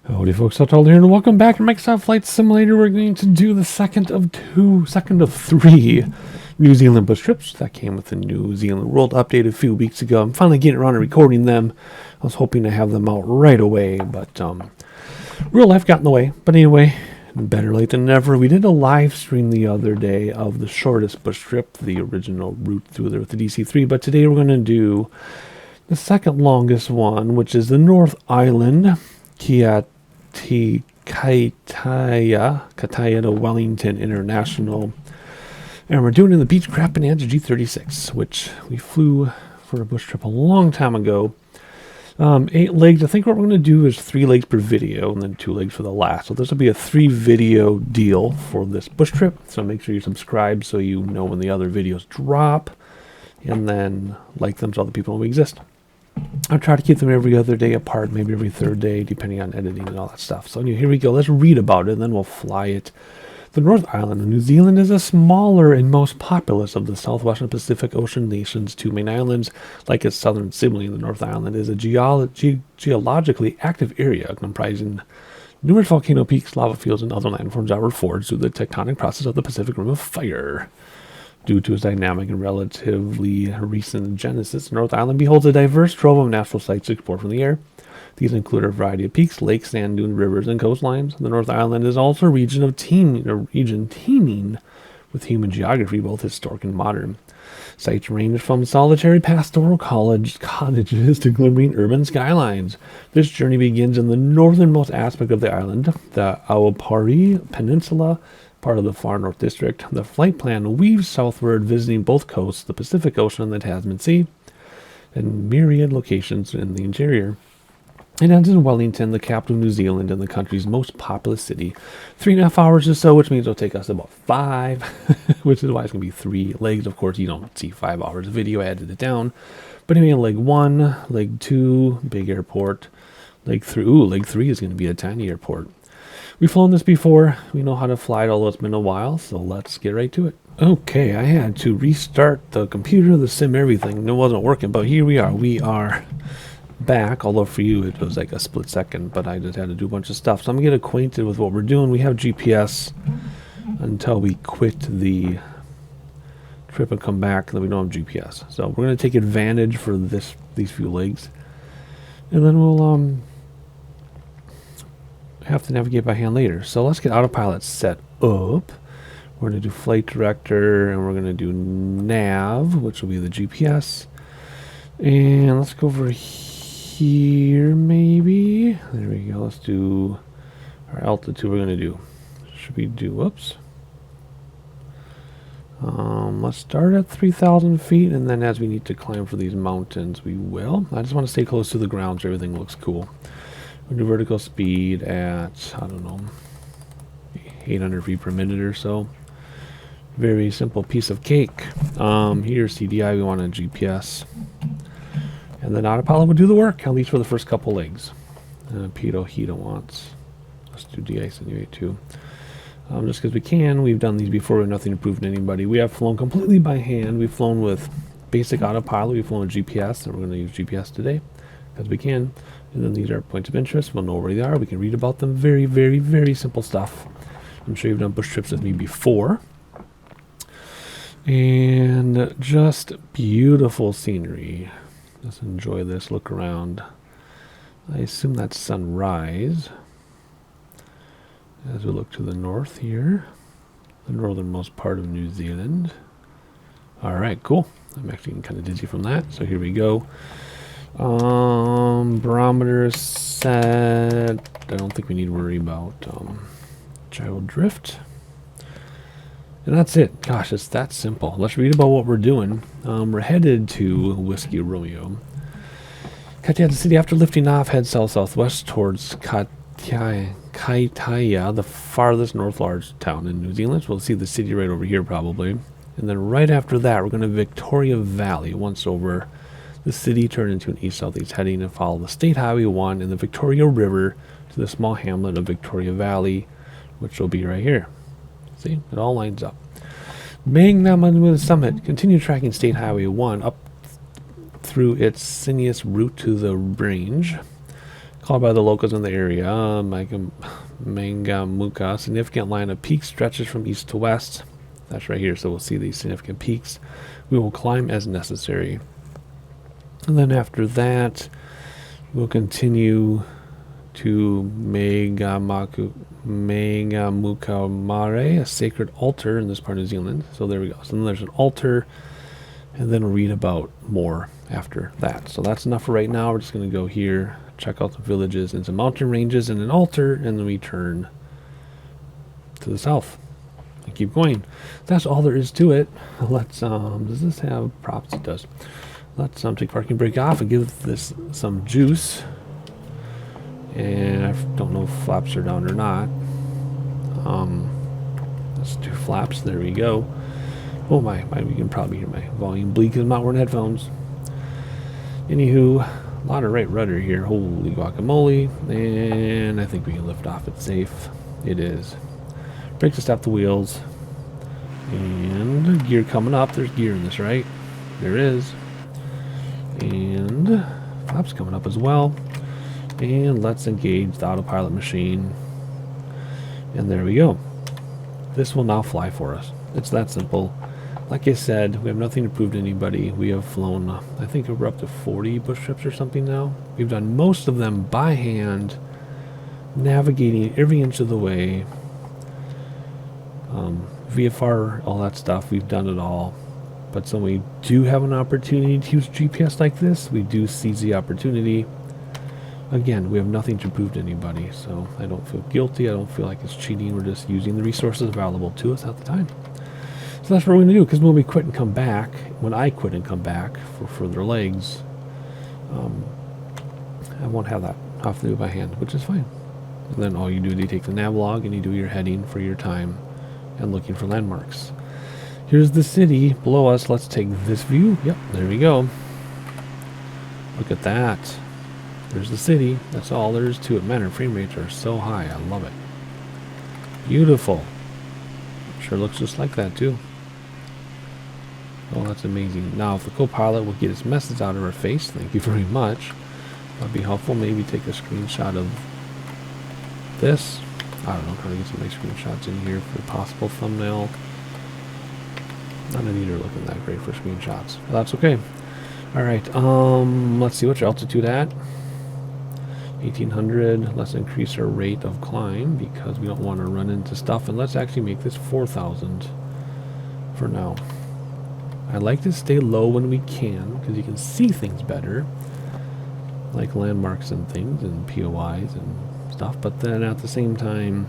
Howdy folks, Howdy here, and welcome back to Microsoft Flight Simulator. We're going to do the second of three New Zealand bush trips that came with the New Zealand World Update a few weeks ago. I'm finally getting around to recording them. I was hoping to have them out right away, but real life got in the way. But anyway, better late than never. We did a live stream the other day of the shortest bush trip, the original route through there with the DC-3, but today we're going to do the second longest one, which is the North Island, Kaitaia to Wellington International. And we're doing it in the Beechcraft Bonanza G36, which we flew for a bush trip a long time ago. 8 legs. I think what we're going to do is 3 legs per video and then 2 legs for the last. So this will be a 3 video deal for this bush trip. So make sure you subscribe so you know when the other videos drop. And then like them so other people know we exist. I'll try to keep them every other day apart, maybe every third day, depending on editing and all that stuff. So anyway, here we go. Let's read about it, and then we'll fly it. The North Island of New Zealand is the smaller and most populous of the southwestern Pacific Ocean nation's 2 main islands. Like its southern sibling, the North Island is a geologically active area comprising numerous volcano peaks, lava fields, and other landforms that were forged through the tectonic process of the Pacific Rim of Fire. Due to its dynamic and relatively recent genesis, North Island beholds a diverse trove of natural sights to explore from the air. These include a variety of peaks, lakes, sand dunes, rivers, and coastlines. The North Island is also a region teeming with human geography, both historic and modern. Sites range from solitary pastoral cottages to glimmering urban skylines. This journey begins in the northernmost aspect of the island, the Awapauri Peninsula, part of the Far North District. The flight plan weaves southward, visiting both coasts, the Pacific Ocean and the Tasman Sea, and myriad locations in the interior. It ends in Wellington, the capital of New Zealand and the country's most populous city. 3.5 hours or so, which means it'll take us about 5, which is why it's going to be 3 legs. Of course, you don't see 5 hours of video, I added it down. But anyway, leg 1, leg 2, big airport. Leg 3, leg 3 is going to be a tiny airport. We've flown this before. We know how to fly it, although it's been a while, so let's get right to it. Okay, I had to restart the computer, the sim, everything. It wasn't working, but here we are. We are back, although for you it was like a split second, but I just had to do a bunch of stuff. So I'm going to get acquainted with what we're doing. We have GPS until we quit the trip and come back, and then we don't have GPS. So we're going to take advantage for these few legs. And then we'll have to navigate by hand later. So let's get autopilot set up. We're going to do flight director, and we're going to do nav, which will be the GPS. And let's go over here, maybe. There we go. Let's do our altitude. We're going to do, should we do, whoops. Let's start at 3,000 feet, and then as we need to climb for these mountains, we will. I just want to stay close to the ground so everything looks cool. We'll do vertical speed at, I don't know, 800 feet per minute or so. Very simple piece of cake. Here's CDI, we want a GPS. And then autopilot will do the work, at least for the first couple legs. Pitot Hita wants. Let's do de-ice anyway too. Just because we can, we've done these before, we have nothing to prove to anybody. We have flown completely by hand. We've flown with basic autopilot, we've flown with GPS, and we're going to use GPS today, because we can. And then these are points of interest. We'll know where they are. We can read about them. Very, very, very simple stuff. I'm sure you've done bush trips with me before. And just beautiful scenery. Just enjoy this. Look around. I assume that's sunrise. As we look to the north here. The northernmost part of New Zealand. Alright, cool. I'm actually getting kind of dizzy from that. So here we go. Barometer set. I don't think we need to worry about gyro drift. And that's it. Gosh, it's that simple. Let's read about what we're doing. We're headed to Whiskey Romeo. Kaitaia, the city, after lifting off, heads south-southwest towards Kaitaia, the farthest north large town in New Zealand. So we'll see the city right over here probably. And then right after that, we're going to Victoria Valley. Once over the city, turn into an east-southeast heading and follow the State Highway 1 and the Victoria River to the small hamlet of Victoria Valley, which will be right here. See, it all lines up. Whangārei Summit. Continue tracking State Highway 1 up through its sinuous route to the range. Called by the locals in the area Mangamuka. Significant line of peaks stretches from east to west. That's right here, so we'll see these significant peaks. We will climb as necessary. And then after that, we'll continue to Mangamuka, a sacred altar in this part of New Zealand. So there we go. So then there's an altar, and then we'll read about more after that. So that's enough for right now. We're just going to go here, check out the villages and some mountain ranges and an altar, and then we turn to the south and keep going. That's all there is to it. Let's does this have props? It does. Let's take parking brake off and give this some juice. And I don't know if flaps are down or not. Let's do flaps. There we go. Oh my, you can probably hear my volume bleed because I'm not wearing headphones. Anywho, a lot of right rudder here. Holy guacamole. And I think we can lift off. It's safe. It is. Brake to stop the wheels. And gear coming up. There's gear in this, right? There is. And flaps coming up as well. And let's engage the autopilot machine. And there we go. This will now fly for us. It's that simple. Like I said, we have nothing to prove to anybody. We have flown, I think we're up to 40 bush trips or something now. We've done most of them by hand, navigating every inch of the way. VFR, all that stuff, we've done it all. But so we do have an opportunity to use GPS like this, we do seize the opportunity. Again, we have nothing to prove to anybody, so I don't feel guilty. I don't feel like it's cheating. We're just using the resources available to us at the time. So that's what we're going to do, because when we quit and come back, when I quit and come back for further legs, I won't have that. I'll have to do it by hand, which is fine. And then all you do is you take the nav log and you do your heading for your time and looking for landmarks. Here's the city below us. Let's take this view. Yep, there we go. Look at that. There's the city. That's all there is to it. Man, our frame rates are so high. I love it. Beautiful. Sure looks just like that too. Oh, that's amazing. Now, if the co-pilot will get his message out of our face, thank you very much. That'd be helpful. Maybe take a screenshot of this. I don't know, trying to get some nice screenshots in here for a possible thumbnail. None of these are looking that great for screenshots, but that's okay. All right, let's see, what's your altitude at? 1800. Let's increase our rate of climb because we don't want to run into stuff, and let's actually make this 4,000 for now. I like to stay low when we can because you can see things better, like landmarks and things and POIs and stuff, but then at the same time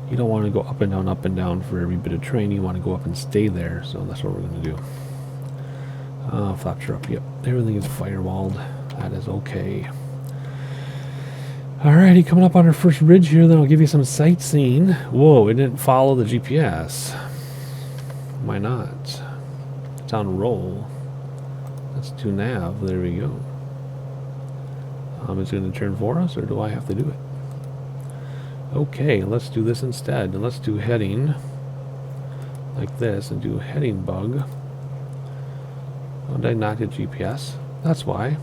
you don't want to go up and down for every bit of terrain. You want to go up and stay there, so that's what we're going to do. Flaps are up. Yep, everything is firewalled. That is okay. Alrighty, coming up on our first ridge here, then I'll give you some sightseeing. Whoa, it didn't follow the GPS. Why not? It's on roll. Let's do nav. There we go. Is it going to turn for us, or do I have to do it? Okay, let's do this instead. Let's do heading like this and do heading bug. Oh, did I not hit GPS? That's why.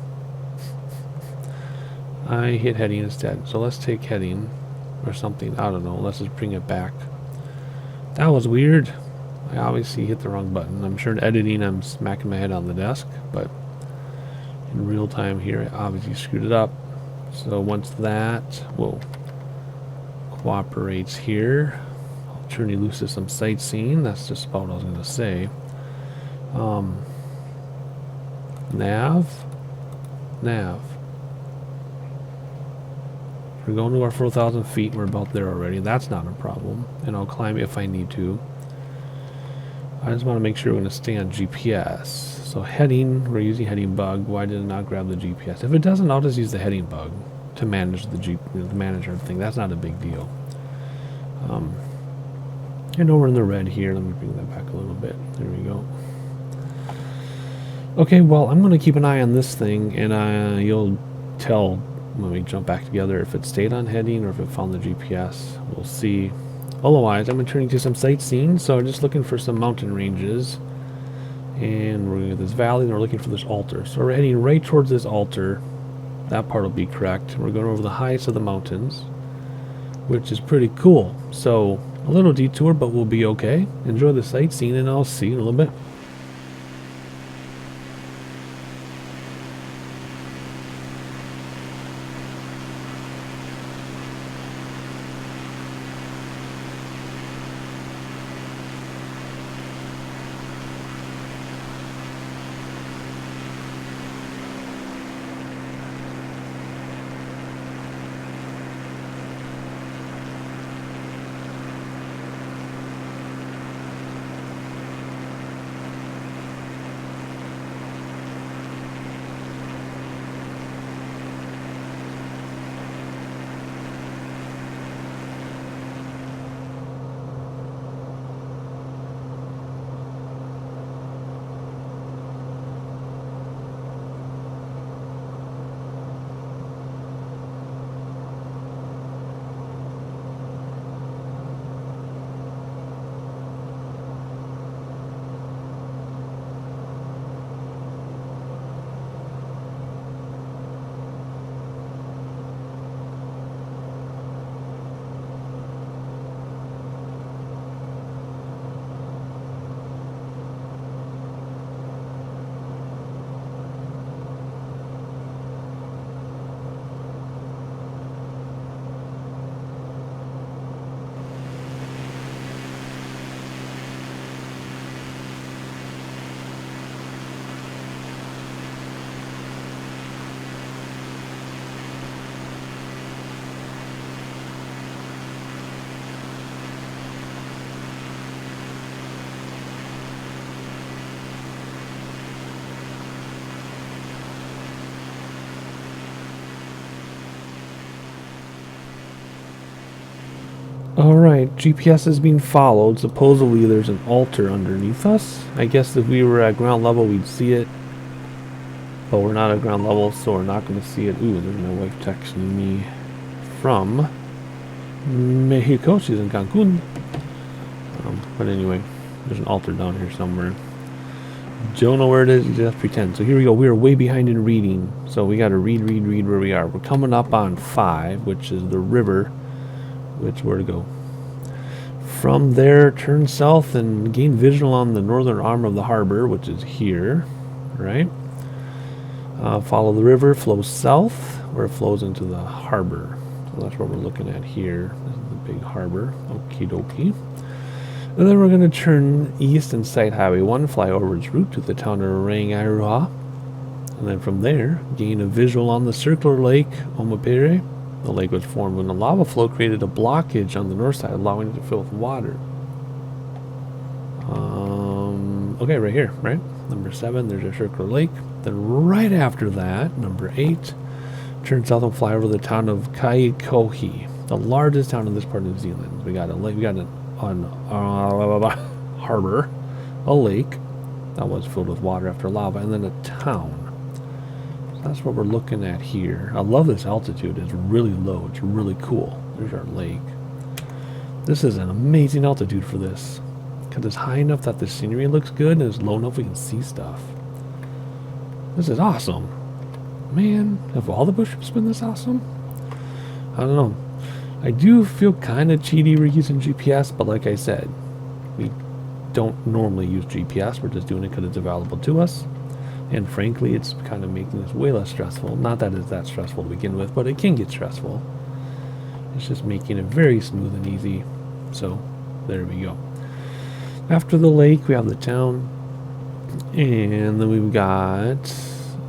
I hit heading instead. So let's take heading or something. I don't know. Let's just bring it back. That was weird. I obviously hit the wrong button. I'm sure in editing I'm smacking my head on the desk, but in real time here I obviously screwed it up. So once that, whoa, cooperates here, I'll turn you loose to some sightseeing. That's just about what I was going to say. Nav. We're going to our 4,000 feet. We're about there already. That's not a problem. And I'll climb if I need to. I just want to make sure we're going to stay on GPS. So heading, we're using heading bug. Why did it not grab the GPS? If it doesn't, I'll just use the heading bug to manage the to manage everything. That's not a big deal. I know we're in the red here. Let me bring that back a little bit. There we go. Okay, well, I'm going to keep an eye on this thing, and you'll tell when we jump back together if it stayed on heading or if it found the GPS. We'll see. Otherwise, I'm returning to some sightseeing, so I'm just looking for some mountain ranges. And we're going to this valley, and we're looking for this altar. So we're heading right towards this altar. That part will be correct. We're going over the highest of the mountains, which is pretty cool. So a little detour, but we'll be okay. Enjoy the sightseeing, and I'll see you in a little bit. Alright, GPS is being followed. Supposedly there's an altar underneath us. I guess if we were at ground level we'd see it. But we're not at ground level, so we're not going to see it. Ooh, there's my wife texting me from Mexico. She's in Cancun. But anyway, there's an altar down here somewhere. Don't know where it is, you just pretend. So here we go. We are way behind in reading. So we got to read where we are. We're coming up on 5, which is the river. Where to go? From there, turn south and gain visual on the northern arm of the harbor, which is here, right? Follow the river, flows south, where it flows into the harbor. So that's what we're looking at here. This is the big harbor. Okie dokie. And then we're going to turn east and sight Highway 1, fly over its route to the town of Whangārei. And then from there, gain a visual on the circular lake, Omapere. The lake was formed when the lava flow created a blockage on the north side, allowing it to fill with water. Okay, right here, right? Number 7, there's a circular lake. Then right after that, number 8, turn south and fly over the town of Kaitaia, the largest town in this part of New Zealand. We got a lake, we got harbor, a lake that was filled with water after lava, and then a town. That's what we're looking at here. I love this altitude. It's really low. It's really cool. There's our lake. This is an amazing altitude for this, because it's high enough that the scenery looks good, and it's low enough we can see stuff. This is awesome. Man, have all the bush trips been this awesome? I don't know. I do feel kind of cheaty we're using GPS, but like I said, we don't normally use GPS. We're just doing it because it's available to us. And frankly, it's kind of making this way less stressful. Not that it's that stressful to begin with, but it can get stressful. It's just making it very smooth and easy. So, there we go. After the lake, we have the town. And then we've got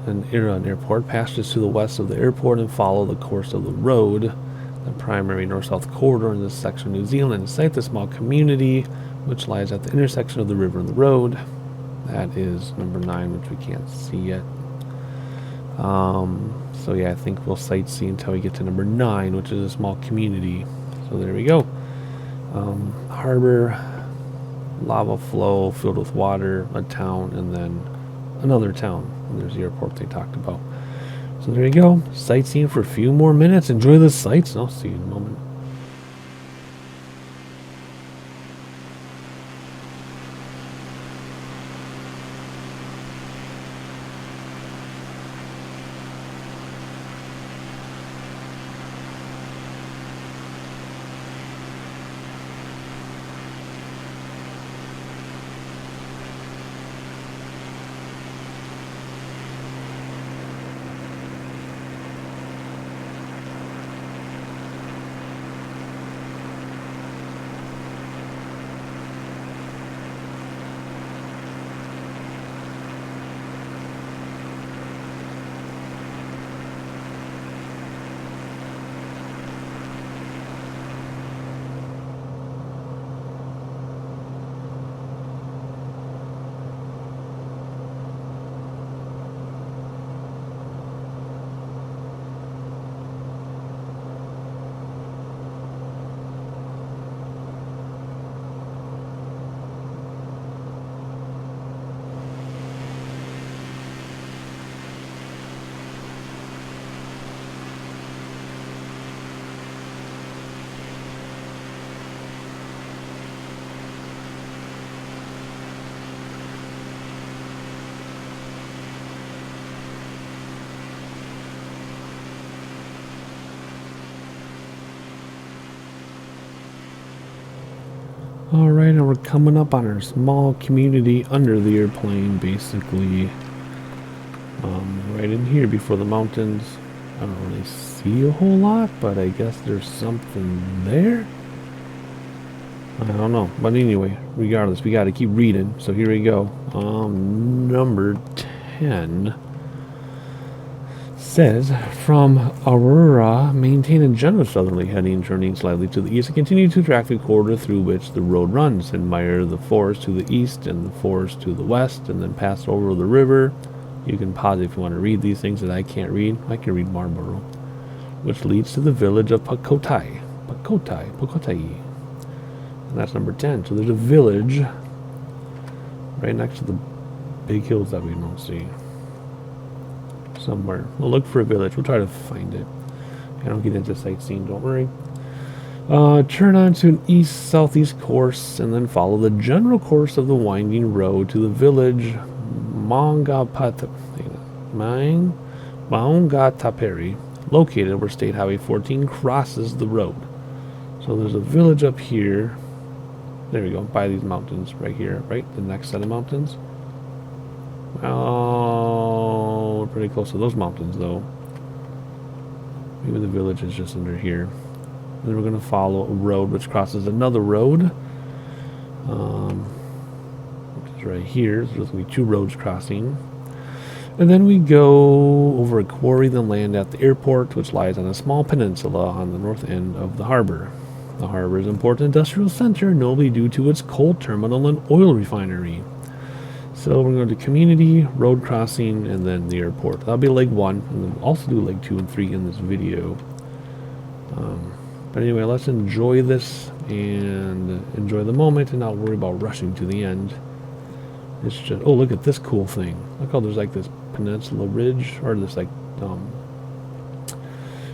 an airport. Pass just to the west of the airport and follow the course of the road. The primary north-south corridor in this section of New Zealand. Sight the small community, which lies at the intersection of the river and the road. That is number 9, which we can't see yet. So yeah, I think we'll sightsee until we get to number 9, which is a small community. So there we go. Harbor, lava flow filled with water, a town, and then another town. And there's the airport they talked about. So there you go. Sightseeing for a few more minutes. Enjoy the sights, and I'll see you in a moment. Alright, and we're coming up on our small community under the airplane, basically. Right in here before the mountains. I don't really see a whole lot, but I guess there's something there. I don't know. But anyway, regardless, we got to keep reading. So here we go. Number 10 says, from Aurora, maintain a general southerly heading, turning slightly to the east, and continue to track the corridor through which the road runs. Admire the forest to the east and the forest to the west, and then pass over the river. You can pause if you want to read these things that I can't read. I can read Marlborough, which leads to the village of Pakotai. Pakotai. And that's number 10. So there's a village right next to the big hills that we don't see. Somewhere. We'll look for a village. We'll try to find it. I don't get into sightseeing, don't worry. Turn onto an east-southeast course and then follow the general course of the winding road to the village Maungataperi, located where State Highway 14 crosses the road. So there's a village up here. There we go, by these mountains right here, right? The next set of mountains. Oh, we're pretty close to those mountains, though. Maybe the village is just under here. And then we're going to follow a road which crosses another road. Which is right here. So there's going to be two roads crossing. And then we go over a quarry, then land at the airport, which lies on a small peninsula on the north end of the harbor. The harbor is an important industrial center, notably due to its coal terminal and oil refinery. So we're going to community, road crossing, and then the airport. That'll be leg 1, and then we'll also do leg 2 and 3 in this video. But anyway, let's enjoy this and enjoy the moment and not worry about rushing to the end. It's just, oh, look at this cool thing. Look how there's like this peninsula ridge, or this like, oh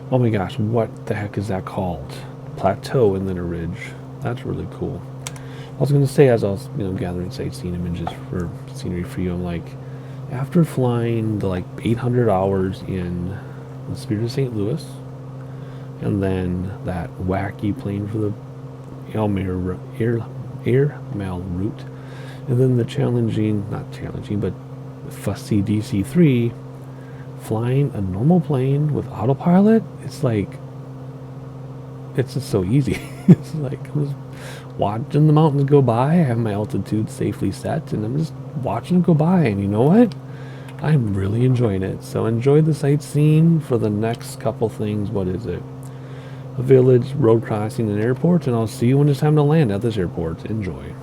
my gosh, what the heck is that called? Plateau and then a ridge. That's really cool. I was going to say, as I was, gathering sightseeing images for scenery for you, I'm like, after flying the like 800 hours in the Spirit of St. Louis, and then that wacky plane for the air mail route, and then the not challenging, but fussy DC-3, flying a normal plane with autopilot, it's like, it's just so easy. It's like, I'm just watching the mountains go by. I have my altitude safely set, and I'm just watching them go by, and you know what? I'm really enjoying it. So enjoy the sightseeing for the next couple things. What is it? A village, road crossing, an airport, and I'll see you when it's time to land at this airport. Enjoy.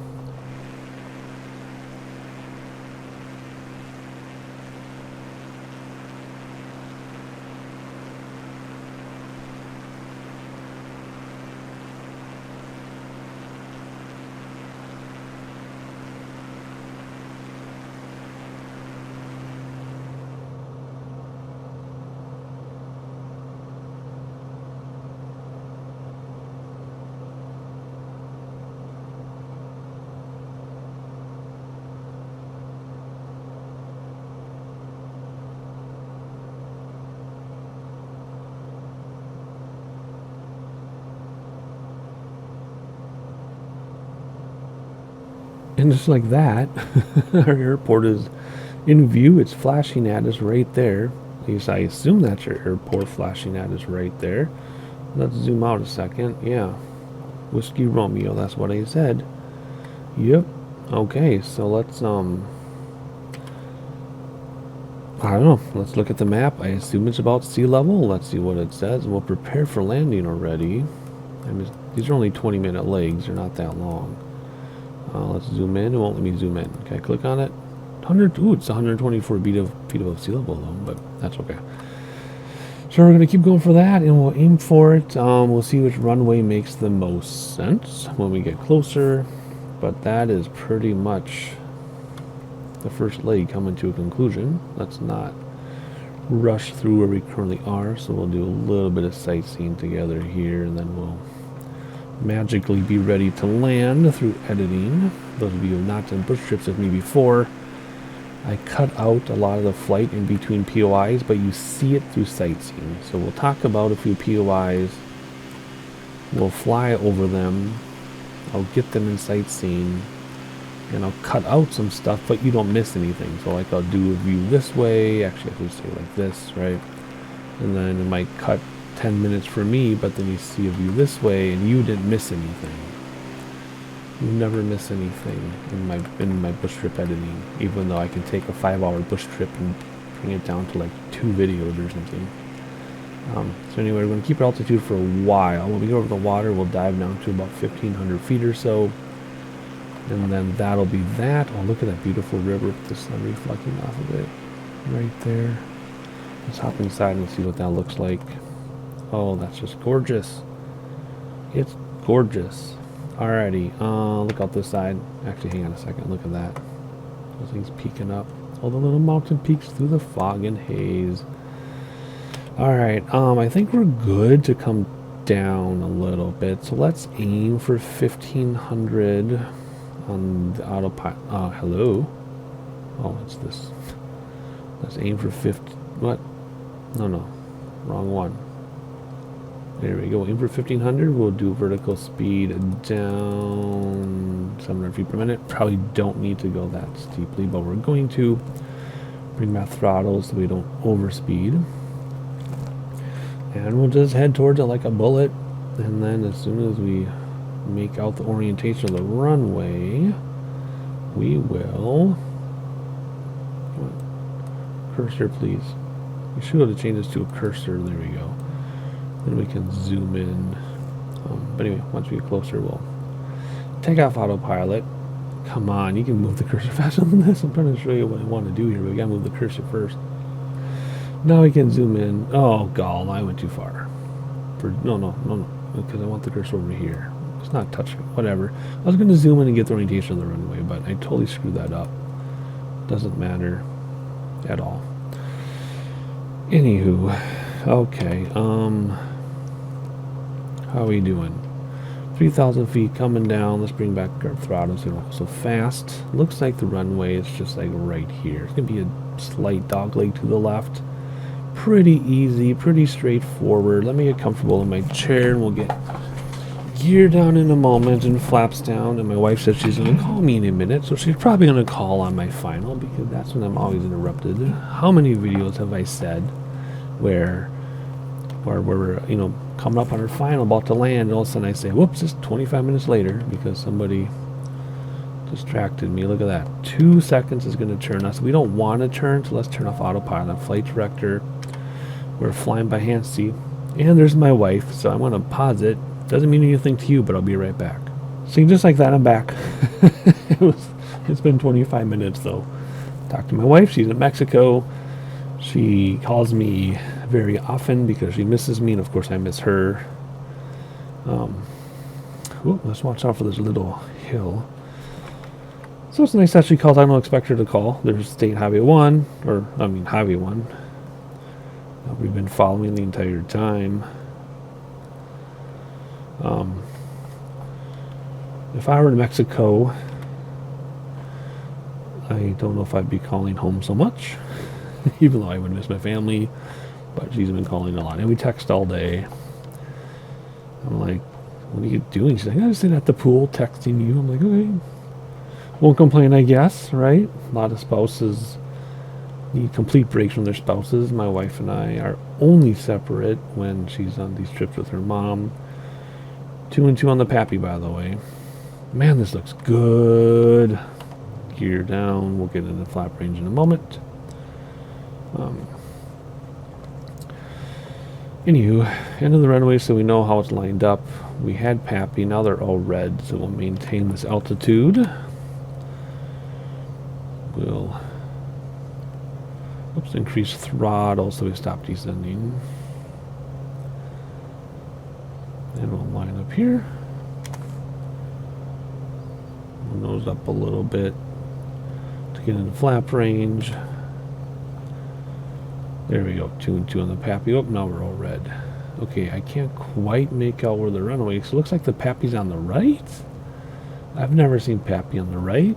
And just like that, our airport is in view. It's flashing at us right there. At least I assume that's your airport flashing at us right there. Let's zoom out a second. Yeah. Whiskey Romeo, that's what I said. Yep. Okay, so let's, I don't know. Let's look at the map. I assume it's about sea level. Let's see what it says. And we'll prepare for landing already. I mean, these are only 20-minute legs. They're not that long. Let's zoom in. It won't let me zoom in. Okay, click on it. 100. Ooh, it's 124 feet above sea level, though, but that's okay. So we're going to keep going for that, and we'll aim for it. We'll see which runway makes the most sense when we get closer, but that is pretty much the first leg coming to a conclusion. Let's not rush through where we currently are, so we'll do a little bit of sightseeing together here, and then we'll magically be ready to land through editing. Those of you who have not done bush trips with me before, I cut out a lot of the flight in between POIs, but you see it through sightseeing. So we'll talk about a few POIs, we'll fly over them, I'll get them in sightseeing, and I'll cut out some stuff, but you don't miss anything. So like I'll do a view this way, actually I could say like this, right? And then it might cut 10 minutes for me, but then you see a view this way and you didn't miss anything. You never miss anything in my bush trip editing, even though I can take a 5-hour bush trip and bring it down to like 2 videos or something. So anyway, we're going to keep our altitude for a while. When we go over the water, we'll dive down to about 1,500 feet or so. And then that'll be that. Oh, look at that beautiful river with the sun reflecting off of it. Right there. Let's hop inside and see what that looks like. Oh, that's just gorgeous. It's gorgeous. Alrighty, look out this side. Actually, hang on a second. Look at that. Those things peeking up. All the little mountain peaks through the fog and haze. Alright, I think we're good to come down a little bit. So let's aim for 1,500 on the autopilot. Hello? Oh, it's this. Let's aim for 50. What? No. Wrong one. There we go. Aim for 1,500. We'll do vertical speed down 700 feet per minute. Probably don't need to go that steeply, but we're going to bring my throttle so we don't overspeed. And we'll just head towards it like a bullet. And then as soon as we make out the orientation of the runway, we will... Cursor, please. We should have changed this to a cursor. There we go. Then we can zoom in. But anyway, once we get closer, we'll take off autopilot. Come on, you can move the cursor faster than this. I'm trying to show you what I want to do here, but we gotta move the cursor first. Now we can zoom in. Oh, gall, I went too far. No, because I want the cursor over here. It's not touching. Whatever. I was going to zoom in and get the orientation of the runway, but I totally screwed that up. Doesn't matter at all. Anywho, okay. How are we doing? 3,000 feet coming down. Let's bring back our throttle so we don't go so fast. Looks like the runway is just like right here. It's going to be a slight dogleg to the left. Pretty easy, pretty straightforward. Let me get comfortable in my chair and we'll get gear down in a moment and flaps down. And my wife said she's going to call me in a minute, so she's probably going to call on my final because that's when I'm always interrupted. How many videos have I said where we're, you know, coming up on our final, about to land, and all of a sudden I say, whoops, it's 25 minutes later because somebody distracted me. Look at that. 2 seconds is going to turn us. We don't want to turn, so let's turn off autopilot. Flight director. We're flying by hand seat. And there's my wife, so I'm going to pause it. Doesn't mean anything to you, but I'll be right back. See, just like that, I'm back. It's been 25 minutes, though. Talked to my wife. She's in Mexico. She calls me very often because she misses me, and of course I miss her. Let's watch out for this little hill. So it's nice that she calls. I don't expect her to call. There's State Highway 1, Highway 1. We've been following the entire time. If I were in Mexico, I don't know if I'd be calling home so much, even though I would miss my family, but she's been calling a lot. And we text all day. I'm like, what are you doing? She's like, I'm sitting at the pool texting you. I'm like, okay. Won't complain, I guess, right? A lot of spouses need complete breaks from their spouses. My wife and I are only separate when she's on these trips with her mom. 2 and 2 on the Pappy, by the way. Man, this looks good. Gear down. We'll get into flap range in a moment. Anywho, end of the runway so we know how it's lined up. We had Pappy, now they're all red, so we'll maintain this altitude. We'll increase throttle so we stop descending. And we'll line up here. We'll nose up a little bit to get into flap range. There we go, 2 and 2 on the Pappy. Oh, now we're all red. Okay, I can't quite make out where the runway is. So it looks like the Pappy's on the right. I've never seen Pappy on the right.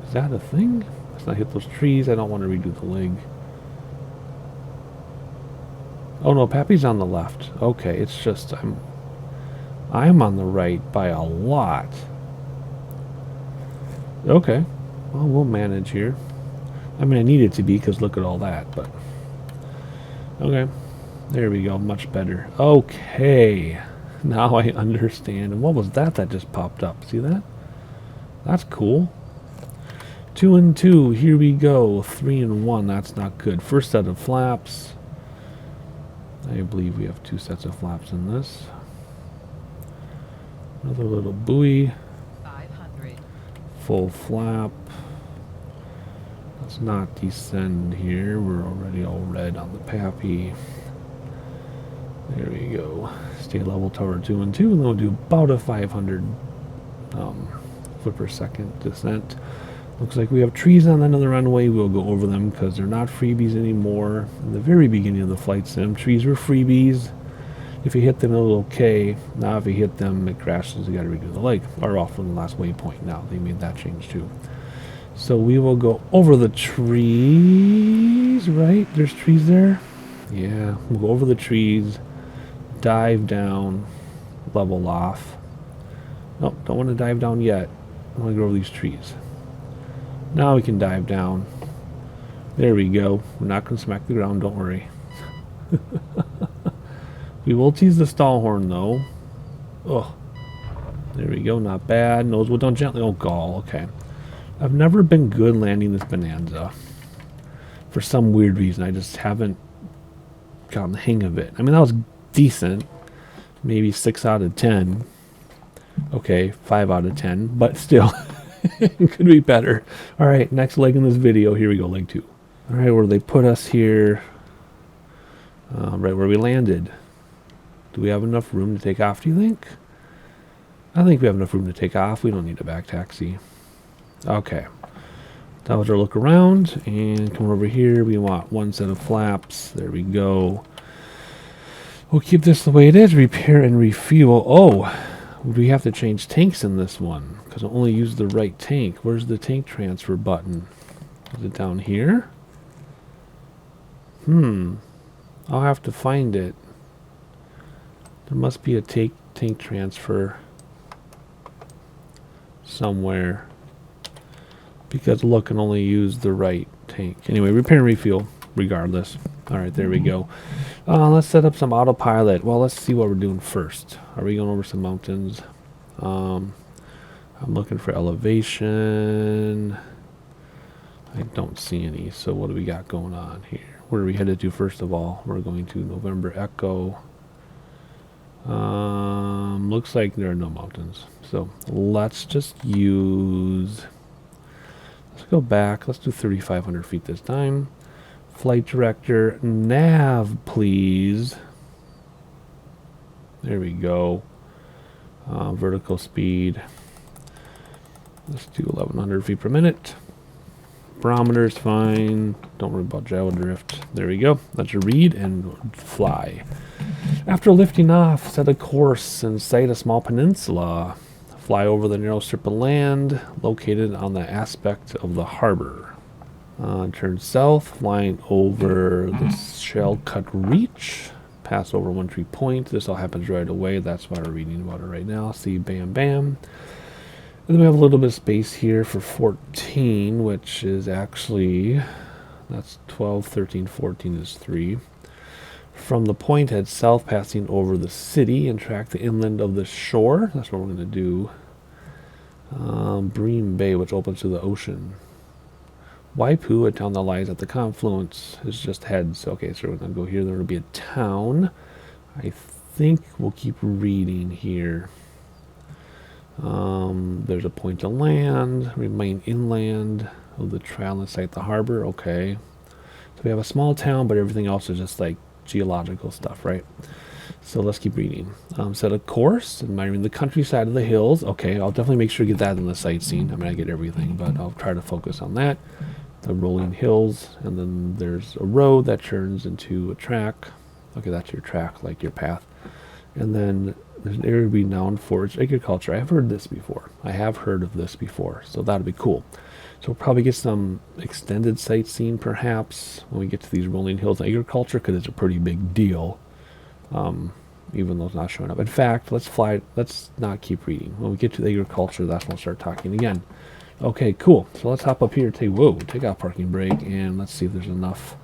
Is that a thing? Let's not hit those trees. I don't want to redo the leg. Oh no, Pappy's on the left. Okay, it's just I'm on the right by a lot. Okay. Well, we'll manage here. I mean, I need it to be because look at all that, but... Okay. There we go. Much better. Okay. Now I understand. And what was that just popped up? See that? That's cool. 2 and 2. Here we go. 3 and 1. That's not good. First set of flaps. I believe we have 2 sets of flaps in this. Another little buoy. 500. Full flap. Let's not descend here. We're already all red on the pappy. There we go. Stay level tower 2 and 2, and then we'll do about a 500 foot per second descent. Looks like we have trees on another runway. We'll go over them because they're not freebies anymore. In the very beginning of the flight sim, trees were freebies. If you hit them, it'll okay. Now if you hit them, it crashes. You got to redo the leg. Or off from the last waypoint now. They made that change too. So we will go over the trees, right? There's trees there? Yeah, we'll go over the trees, dive down, level off. Nope, don't want to dive down yet. I want to go over these trees. Now we can dive down. There we go. We're not going to smack the ground, don't worry. We will tease the stall horn though. Oh, there we go, not bad. Nose will down gently. Oh, gall, okay. I've never been good landing this Bonanza. For some weird reason, I just haven't gotten the hang of it. I mean, that was decent. Maybe 6 out of 10. Okay, 5 out of 10. But still, it could be better. Alright, next leg in this video. Here we go, leg 2. Alright, where they put us here. Right where we landed. Do we have enough room to take off, do you think? I think we have enough room to take off. We don't need a back taxi. Okay. That was our look around. And come over here. We want 1 set of flaps. There we go. We'll keep this the way it is. Repair and refuel. Oh, we have to change tanks in this one. Because I only use the right tank. Where's the tank transfer button? Is it down here? I'll have to find it. There must be a tank transfer somewhere. Because look, I can only use the right tank. Anyway, repair and refuel, regardless. Alright, there we go. Let's set up some autopilot. Well, let's see what we're doing first. Are we going over some mountains? I'm looking for elevation. I don't see any. So what do we got going on here? Where are we headed to first of all? We're going to November Echo. Looks like there are no mountains. So let's just use... Let's go back. Let's do 3,500 feet this time. Flight director, nav, please. There we go. Vertical speed. Let's do 1,100 feet per minute. Barometer's fine. Don't worry about gyro drift. There we go. Let you read and fly. After lifting off, set a course and sight a small peninsula. Fly over the narrow strip of land located on the aspect of the harbor. Turn south, flying over the shell-cut reach. Pass over One Tree Point. This all happens right away. That's why we're reading about it right now. See, bam, bam. And then we have a little bit of space here for 14, which is actually, that's 12, 13, 14 is 3. From the point, head south, passing over the city and track the inland of the shore. That's what we're going to do. Bream Bay, which opens to the ocean. Waipu, a town that lies at the confluence, is just heads. Okay, so we're going to go here. There will be a town. I think we'll keep reading here. There's a point to land. Remain inland of the trail and sight the harbor. Okay. So we have a small town, but everything else is just like geological stuff, right? So let's keep reading. Set a course, admiring the countryside of the hills. Okay, I'll definitely make sure to get that in the sightseeing. I mean, I get everything, but I'll try to focus on that. The rolling hills, and then there's a road that turns into a track. Okay, that's your track, like your path. And then there's an area renowned for its agriculture. I've heard this before. I have heard of this before, so that'll be cool. So we'll probably get some extended sightseeing, perhaps, when we get to these rolling hills and agriculture, because it's a pretty big deal. even though it's not showing up. In fact, let's not keep reading. When we get to the agriculture, that's when we'll start talking again. Okay, cool. So let's hop up here and take out parking brake, and let's see if there's enough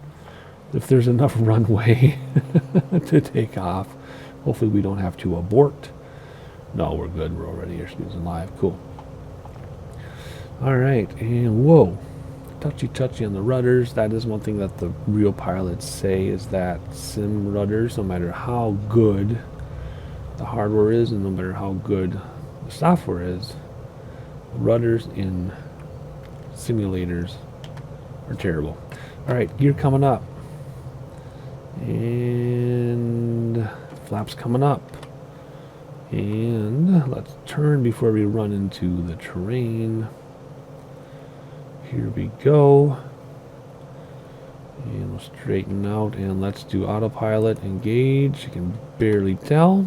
runway to take off. Hopefully we don't have to abort. No, we're good. We're already airspeeding live. Cool. All right, and whoa. Touchy on the rudders. That is one thing that the real pilots say, is that sim rudders, no matter how good the hardware is and no matter how good the software is, rudders in simulators are terrible. All right, gear coming up. And flaps coming up. And let's turn before we run into the terrain. Here we go. And we'll straighten out, and let's do autopilot engage. You can barely tell.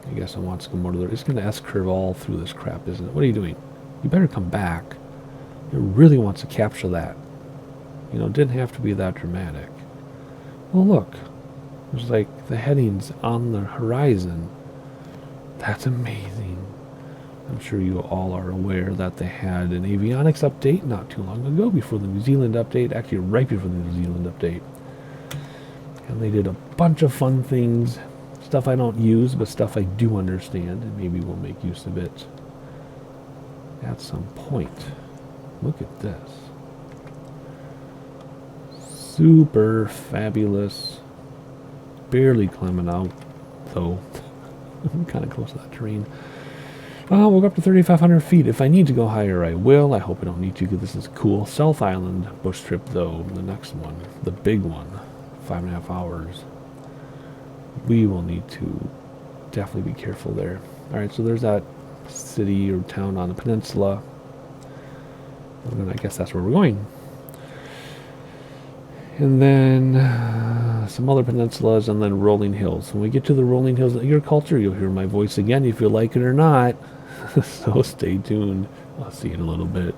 I guess I want to go more to the... It's going to S-curve all through this crap, isn't it? What are you doing? You better come back. It really wants to capture that. You know, it didn't have to be that dramatic. Well, look. There's like the headings on the horizon. That's amazing. I'm sure you all are aware that they had an avionics update not too long ago, before the New Zealand update, actually right before the New Zealand update. And they did a bunch of fun things, stuff I don't use, but stuff I do understand, and maybe we'll make use of it at some point. Look at this. Super fabulous. Barely climbing out, though. I'm kind of close to that terrain. We'll go up to 3,500 feet. If I need to go higher, I will. I hope I don't need to, because this is cool. South Island bush trip, though, the next one, the big one, 5.5 hours. We will need to definitely be careful there. All right, so there's that city or town on the peninsula. And then I guess that's where we're going. And then some other peninsulas, and then rolling hills. When we get to the rolling hills of agriculture, you'll hear my voice again if you like it or not. So stay tuned. I'll see you in a little bit.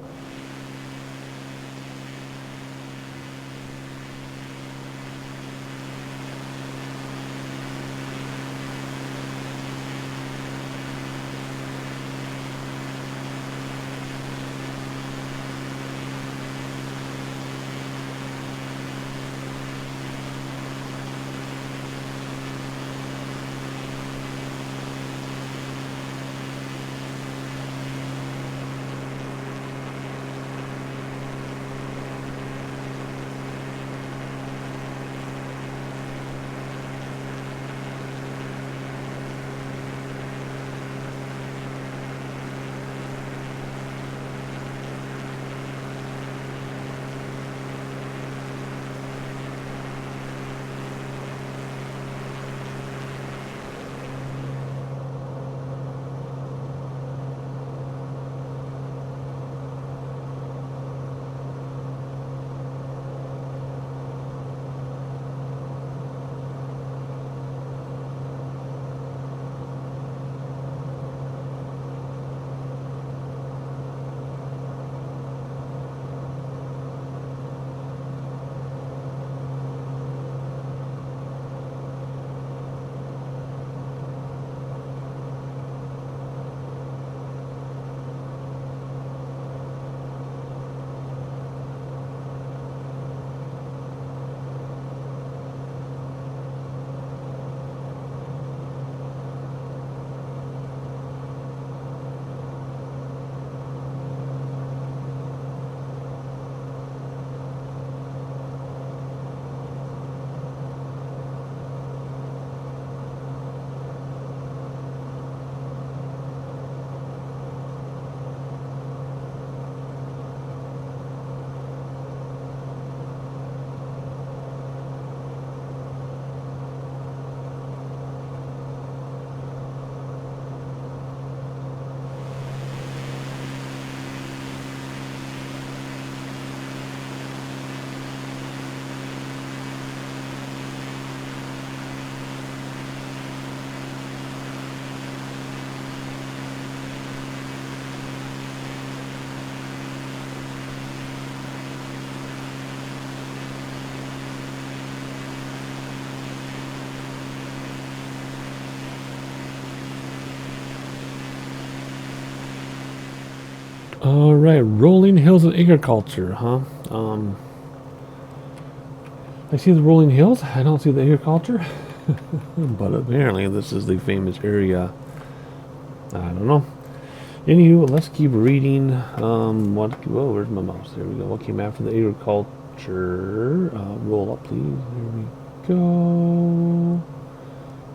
All right, rolling hills of agriculture, huh? I see the rolling hills. I don't see the agriculture, but apparently this is the famous area. I don't know. Anywho, let's keep reading. Whoa, where's my mouse? There we go. What came after the agriculture? Roll up, please. There we go.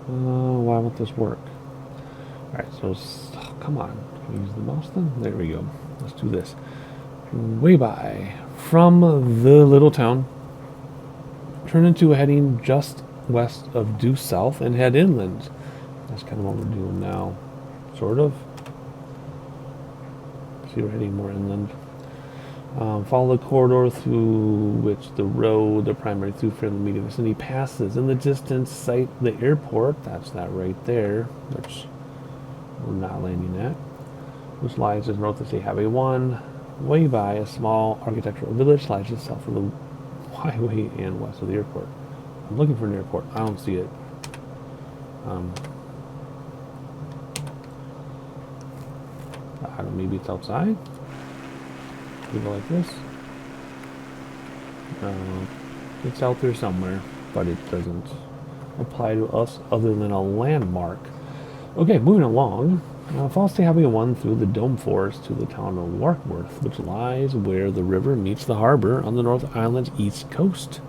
Why won't this work? All right, so come on. Can we use the mouse then? There we go. Let's do this. Way by from the little town. Turn into a heading just west of due south and head inland. That's kind of what we're doing now, sort of. See, we're heading more inland. Follow the corridor through which the primary thoroughfare in the immediate vicinity passes. In the distance, sight the airport. That's that right there, which we're not landing at. Which lies just north of State Highway 1. Way by a small architectural village lies just south of the highway and west of the airport. I'm looking for an airport. I don't see it. I don't know, maybe it's outside. We go like this. It's out there somewhere, but it doesn't apply to us other than a landmark. Okay, moving along. Follow State Highway 1 through the Dome Forest to the town of Warkworth, which lies where the river meets the harbor on the North Island's east coast.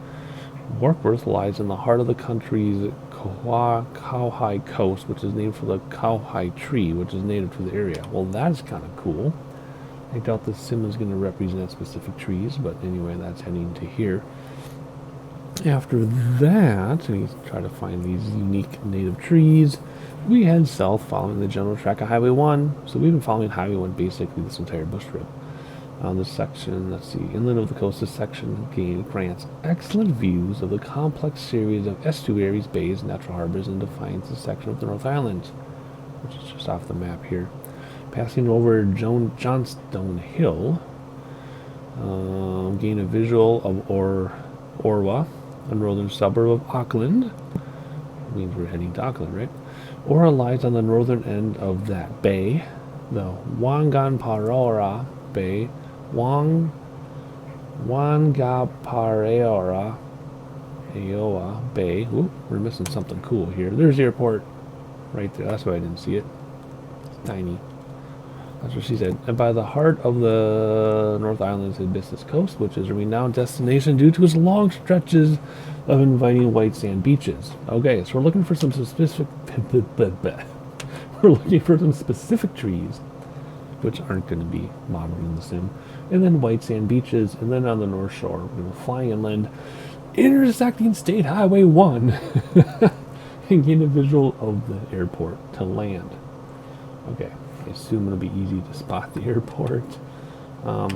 Warkworth lies in the heart of the country's Kauai coast, which is named for the Kauai tree, which is native to the area. Well, that's kind of cool. I doubt the sim is going to represent specific trees, but anyway, that's heading to here. After that, we try to find these unique native trees. We head south following the general track of Highway 1. So we've been following Highway 1 basically this entire bush trip. On this section, let's see, inland of the coast, this section grants excellent views of the complex series of estuaries, bays, natural harbors, and defines the section of the North Island, which is just off the map here. Passing over Johnstone Hill, gain a visual of Orwa, a northern suburb of Auckland. That means we're heading to Auckland, right? Ora lies on the northern end of that bay, the Whangārei Bay, Whangārei Aoa Bay. Ooh, we're missing something cool here. There's the airport right there. That's why I didn't see it. It's tiny. That's what she said. And by the heart of the North Island's Hibiscus Coast, which is a renowned destination due to its long stretches of inviting white sand beaches. Okay, so we're looking for some specific trees, which aren't going to be modeled in the sim, and then white sand beaches, and then on the North Shore we're going to fly inland, intersecting State Highway 1, and gain a visual of the airport to land. Okay, I assume it'll be easy to spot the airport. Let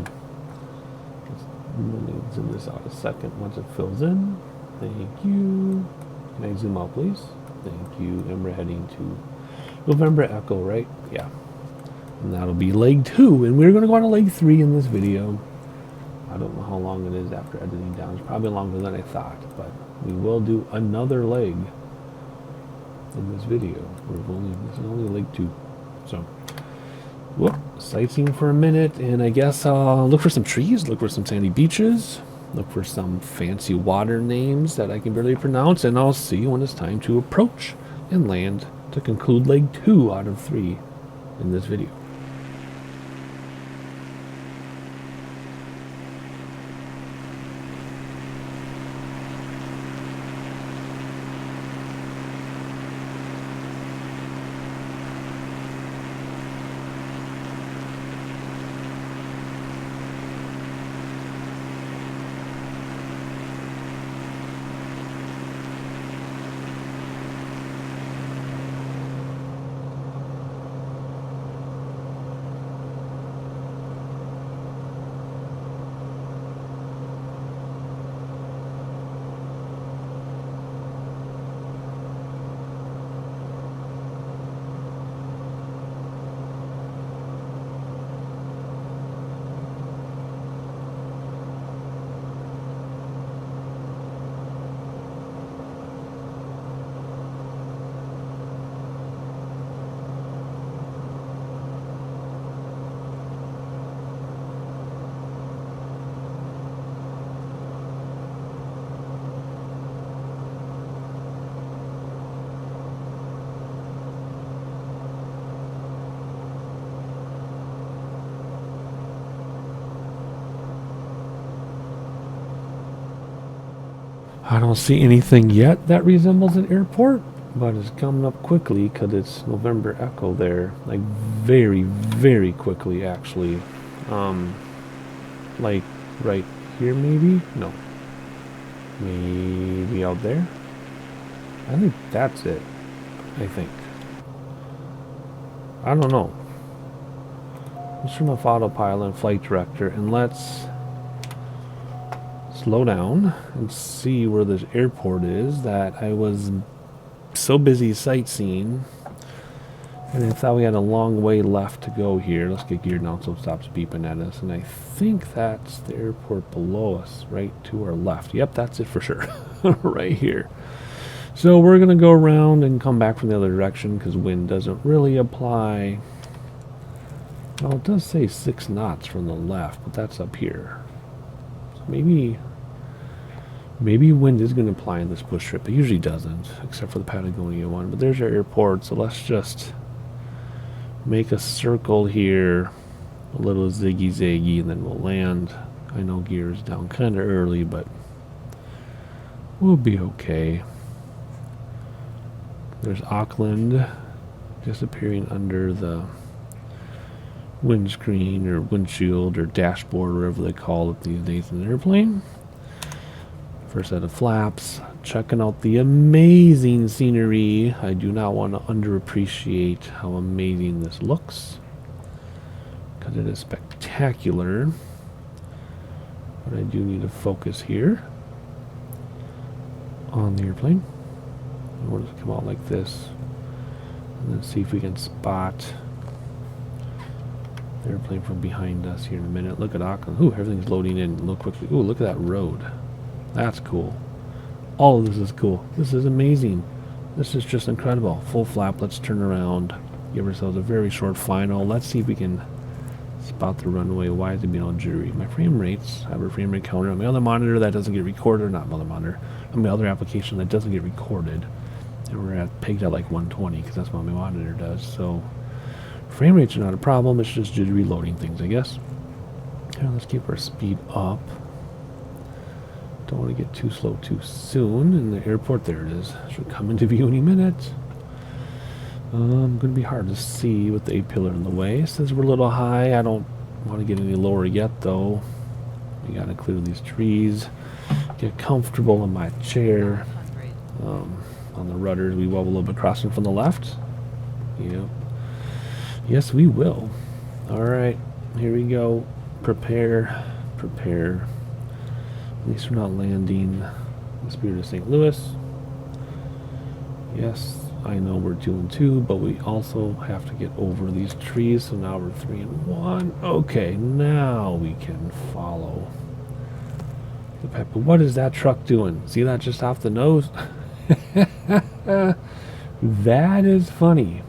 me zoom this out a second once it fills in. Thank you. Can I zoom out, please? Thank you. And we're heading to November Echo, right? Yeah. And that'll be leg 2. And we're going to go on to leg 3 in this video. I don't know how long it is after editing down. It's probably longer than I thought. But we will do another leg in this video. This is only leg 2. So, sightseeing for a minute. And I guess look for some trees. Look for some sandy beaches. Look for some fancy water names that I can barely pronounce, and I'll see you when it's time to approach and land to conclude leg 2 out of 3 in this video. I don't see anything yet that resembles an airport, but it's coming up quickly because it's November Echo there. Like very, very quickly actually. Like right here maybe? No. Maybe out there? I think that's it. I think. I don't know. Let's turn off autopilot and flight director and let's slow down and see where this airport is that I was so busy sightseeing and I thought we had a long way left to go here. Let's get geared down so it stops beeping at us, and I think that's the airport below us right to our left. Yep, that's it for sure. Right here. So we're gonna go around and come back from the other direction because wind doesn't really apply. Well, it does say 6 knots from the left, but that's up here. So maybe wind is going to apply in this bush trip. It usually doesn't, except for the Patagonia one. But there's our airport, so let's just make a circle here, a little ziggy-zaggy, and then we'll land. I know gear is down kind of early, but we'll be okay. There's Auckland disappearing under the windscreen or windshield or dashboard, whatever they call it these days in an airplane. First set of flaps, checking out the amazing scenery. I do not want to underappreciate how amazing this looks because it is spectacular. But I do need to focus here on the airplane. And we'll just come out like this and then see if we can spot the airplane from behind us here in a minute. Look at Auckland. Ooh, everything's loading in a little quickly. Ooh, look at that road. That's cool. All of this is cool. This is amazing. This is just incredible. Full flap. Let's turn around. Give ourselves a very short final. Let's see if we can spot the runway. Why is it being all jittery? My frame rates. I have a frame rate counter on my other monitor that doesn't get recorded. Not my other monitor. On my other application that doesn't get recorded. And we're pegged at like 120 because that's what my monitor does. So frame rates are not a problem. It's just jittery loading things, I guess. Yeah, let's keep our speed up. Don't want to get too slow too soon. And the airport, there it is. Should come into view any minute. Going to be hard to see with the A-pillar in the way. It says we're a little high. I don't want to get any lower yet, though. We got to clear these trees. Get comfortable in my chair. On the rudders, we wobble a little bit crossing from the left. Yep. Yes, we will. All right. Here we go. Prepare. Prepare. At least we're not landing the Spirit of St. Louis. Yes, I know we're 2 and 2, but we also have to get over these trees. So now we're 3 and 1. Okay, now we can follow the pepper. What is that truck doing? See that just off the nose? That is funny.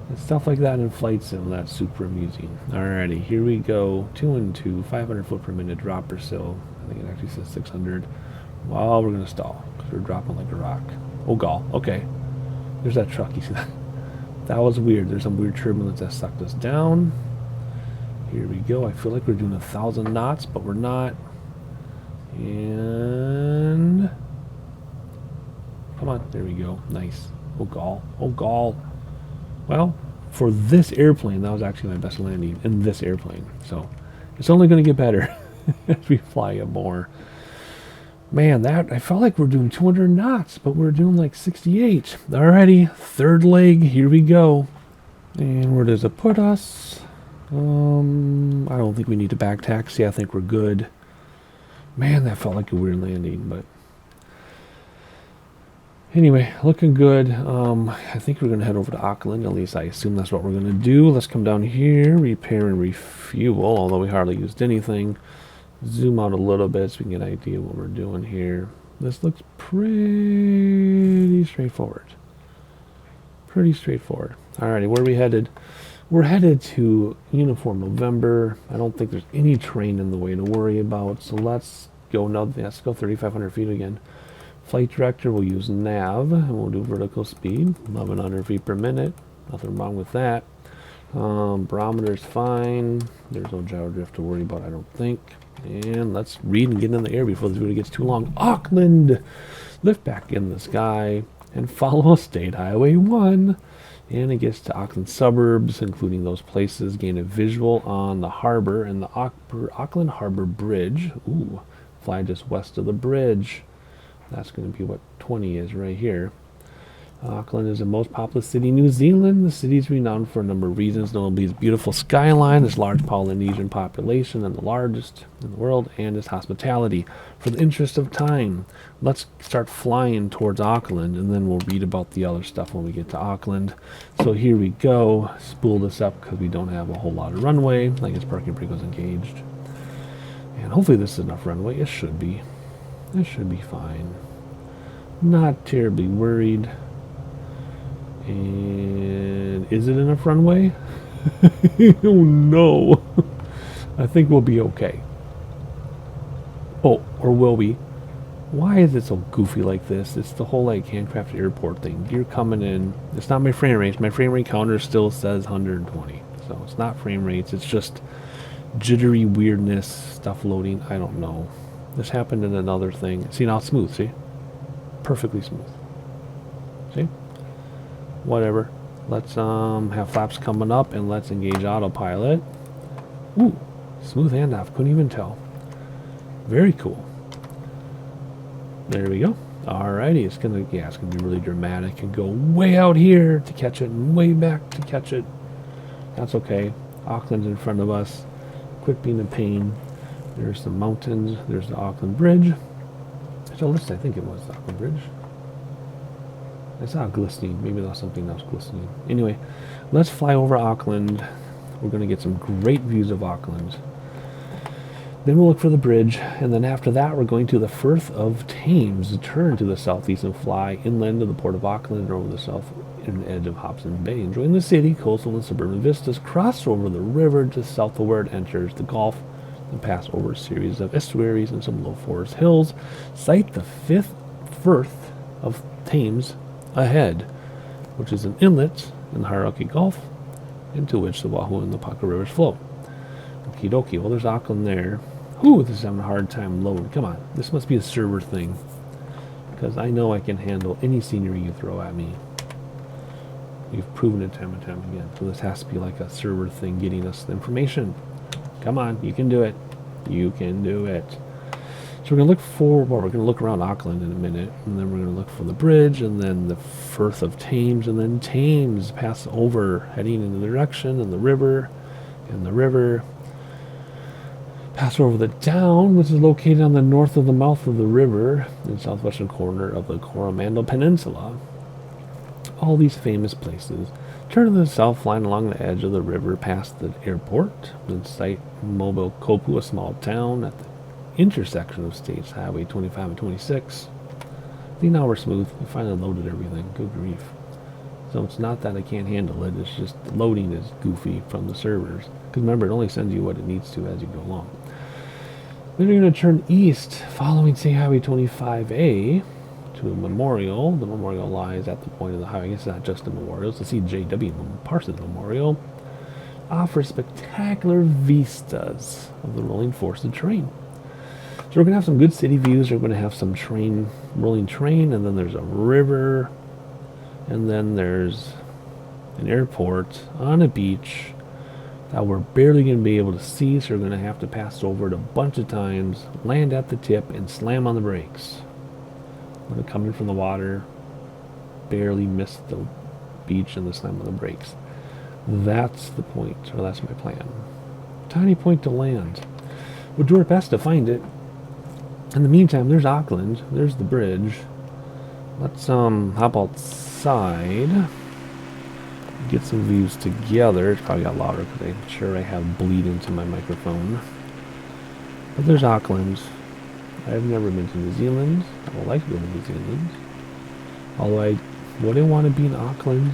And stuff like that in flight sim, that's super amusing. Alrighty, here we go. 2 and 2, 500 foot per minute drop or so. I think it actually says 600. Well, we're gonna stall because we're dropping like a rock. Oh, gall. Okay, there's that truck. You see that? That was weird. There's some weird turbulence that sucked us down. Here we go. I feel like we're doing 1,000 knots, but we're not. And come on, there we go. Nice. Oh, gall. Oh, gall. Well, for this airplane, that was actually my best landing in this airplane. So it's only going to get better as we fly it more. Man, that I felt like we're doing 200 knots, but we're doing like 68. Alrighty, third leg. Here we go. And where does it put us? I don't think we need to back taxi. I think we're good. Man, that felt like a weird landing, but anyway, looking good. I think we're going to head over to Auckland. At least I assume that's what we're going to do. Let's come down here, repair and refuel, although we hardly used anything. Zoom out a little bit so we can get an idea of what we're doing here. This looks pretty straightforward. Pretty straightforward. Alrighty, where are we headed? We're headed to Uniform November. I don't think there's any terrain in the way to worry about, so let's go. Let's go 3,500 feet again. Flight director, we'll use nav, and we'll do vertical speed, 1,100 feet per minute. Nothing wrong with that. Barometer's fine. There's no gyro drift to worry about, I don't think. And let's read and get in the air before this video gets too long. Auckland! Lift back in the sky and follow State Highway 1. And it gets to Auckland suburbs, including those places. Gain a visual on the harbor and the Auckland Harbor Bridge. Ooh, fly just west of the bridge. That's going to be what 20 is right here. Auckland is the most populous city in New Zealand. The city is renowned for a number of reasons, notably its beautiful skyline, its large Polynesian population, and the largest in the world, and its hospitality. For the interest of time, let's start flying towards Auckland, and then we'll read about the other stuff when we get to Auckland. So here we go. Spool this up because we don't have a whole lot of runway. I guess parking brake was engaged. And hopefully this is enough runway. It should be. It should be fine. Not terribly worried. And is it enough runway? Oh no. I think we'll be okay. Oh, or will we? Why is it so goofy like this? It's the whole like handcrafted airport thing. You're coming in. It's not my frame rate. My frame rate counter still says 120. So it's not frame rates. It's just jittery weirdness, stuff loading. I don't know. This happened in another thing. See, now it's smooth. See? Perfectly smooth. See? Whatever. Let's have flaps coming up and let's engage autopilot. Ooh, smooth handoff. Couldn't even tell. Very cool. There we go. Alrighty, it's gonna be really dramatic and go way out here to catch it and way back to catch it. That's okay. Auckland's in front of us. Quit being a pain. There's the mountains. There's the Auckland Bridge. So let's, I think it was the Auckland Bridge. I saw glistening. Maybe that was something else glistening. Anyway, let's fly over Auckland. We're going to get some great views of Auckland. Then we'll look for the bridge. And then after that, we're going to the Firth of Thames. Turn to the southeast and fly inland to the port of Auckland and over the southern edge of Hobson Bay. Enjoying the city, coastal and suburban vistas. Cross over the river just south of where it enters the Gulf. And pass over a series of estuaries and some low forest hills. Sight the Firth of Thames ahead, which is an inlet in the Hauraki Gulf, into which the Wahoo and the Paka rivers flow. Okie dokie. Well, there's Auckland there. Whew, this is having a hard time loading. Come on. This must be a server thing, because I know I can handle any scenery you throw at me. We've proven it time and time again. So this has to be like a server thing getting us the information. Come on. You can do it. You can do it. So we're going to look for, well, we're going to look around Auckland in a minute, and then we're going to look for the bridge, and then the Firth of Thames, and then Thames, pass over, heading in the direction, and the river, pass over the Down, which is located on the north of the mouth of the river, in the southwestern corner of the Coromandel Peninsula. All these famous places. Turn to the south, flying along the edge of the river, past the airport, then sight Mobile Kopu, a small town, at the intersection of States Highway 25 and 26. See, now we're smooth. We finally loaded everything. Good grief. So it's not that I can't handle it. It's just the loading is goofy from the servers. Because remember, it only sends you what it needs to as you go along. Then you're going to turn east, following State Highway 25A to a memorial. The memorial lies at the point of the highway. I guess it's not just a memorial. It's the CJW Parsons Memorial. Offers spectacular vistas of the rolling forested terrain. So we're going to have some good city views. We're going to have some rolling train, and then there's a river, and then there's an airport on a beach that we're barely going to be able to see, so we're going to have to pass over it a bunch of times, land at the tip, and slam on the brakes. We're going to come in from the water, barely miss the beach, and the slam on the brakes. That's the point, or that's my plan. Tiny point to land. We'll do our best to find it. In the meantime, there's Auckland. There's the bridge. Let's hop outside. Get some views together. It's probably got louder because I'm sure I have bleed into my microphone. But there's Auckland. I've never been to New Zealand. I would like to go to New Zealand. Although would I want to be in Auckland?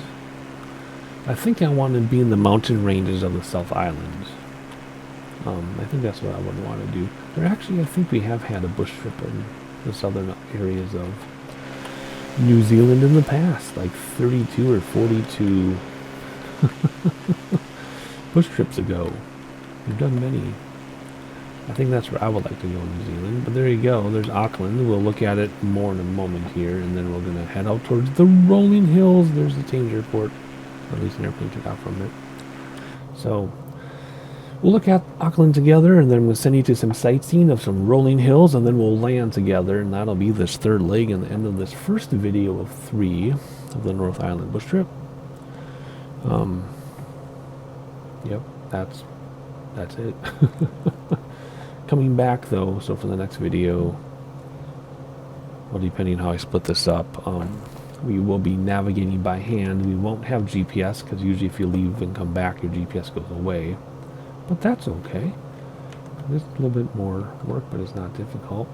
I think I want to be in the mountain ranges of the South Island. I think that's what I would want to do. Or actually, I think we have had a bush trip in the southern areas of New Zealand in the past, like 32 or 42 bush trips ago. We've done many. I think that's where I would like to go in New Zealand. But there you go. There's Auckland. We'll look at it more in a moment here, and then we're going to head out towards the rolling hills. There's the Thames Airport. Or at least an airplane took off from it. So we'll look at Auckland together, and then we'll send you to some sightseeing of some rolling hills, and then we'll land together, and that'll be this third leg and the end of this first video of 3 of the North Island bush trip. Yep, that's it. Coming back though, so for the next video, well, depending on how I split this up, we will be navigating by hand. We won't have GPS because usually if you leave and come back, your GPS goes away. But that's okay. It's a little bit more work, but it's not difficult.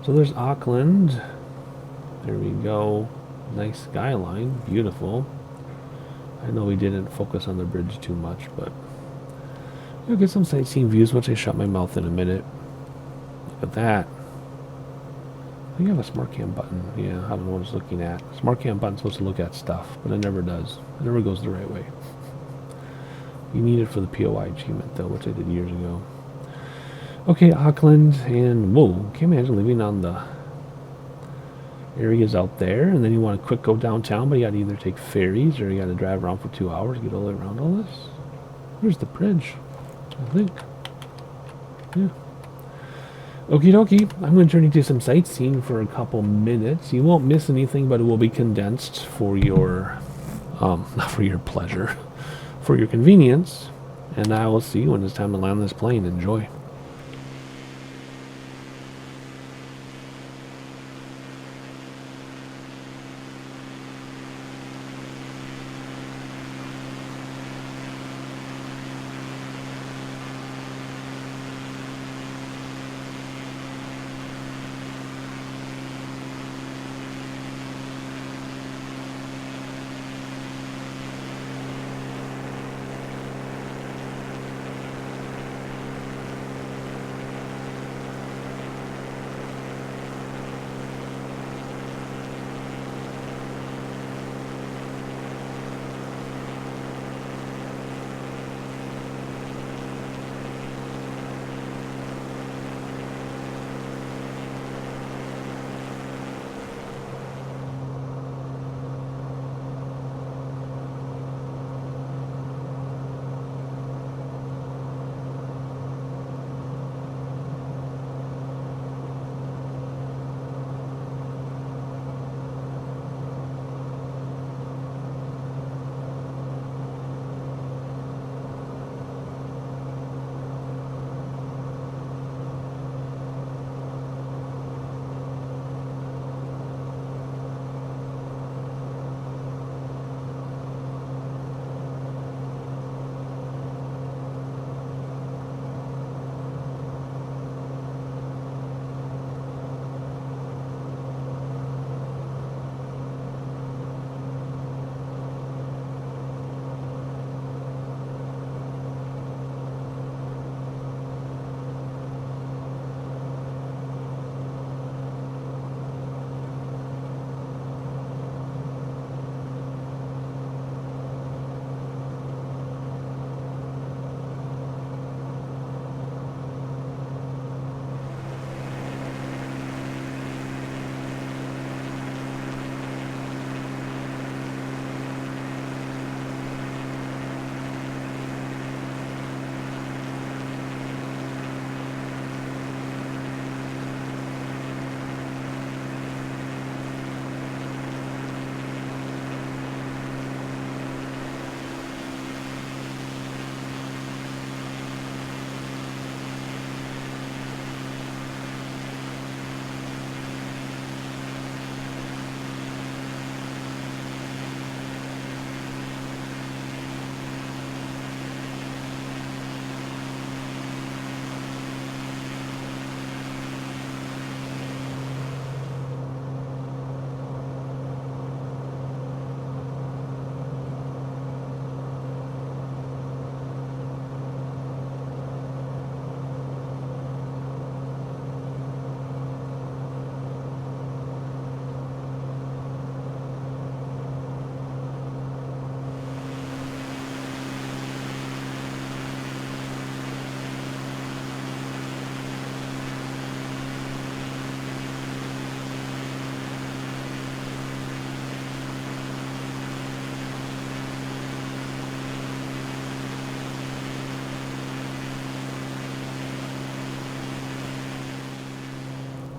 So there's Auckland. There we go. Nice skyline. Beautiful. I know we didn't focus on the bridge too much, but you'll get some sightseeing views once I shut my mouth in a minute. Look at that. I think I have a smart cam button. Yeah, I don't know what it's looking at. Smart cam button's supposed to look at stuff, but it never does. It never goes the right way. You need it for the POI achievement, though, which I did years ago. Okay, Auckland, and whoa, can't imagine living on the areas out there, and then you want to quick go downtown, but you got to either take ferries or you got to drive around for 2 hours to get all the way around all this. Where's the bridge? I think. Yeah. Okie dokie. I'm going to turn you to some sightseeing for a couple minutes. You won't miss anything, but it will be condensed for your, not for your pleasure, for your convenience. And I will see you when it's time to land this plane. Enjoy.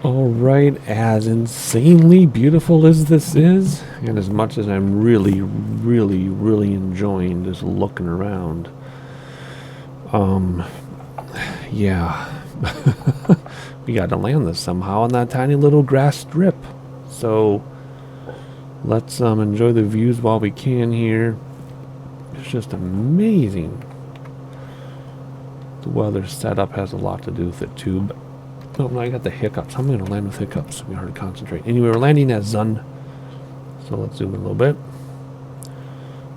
Alright, as insanely beautiful as this is, and as much as I'm really enjoying just looking around, yeah, we got to land this somehow on that tiny little grass strip. So let's enjoy the views while we can here. It's just amazing. The weather setup has a lot to do with it too, but oh, no, I got the hiccups. I'm going to land with hiccups. It'll be hard to concentrate. Anyway, we're landing at NZUN. So let's zoom in a little bit.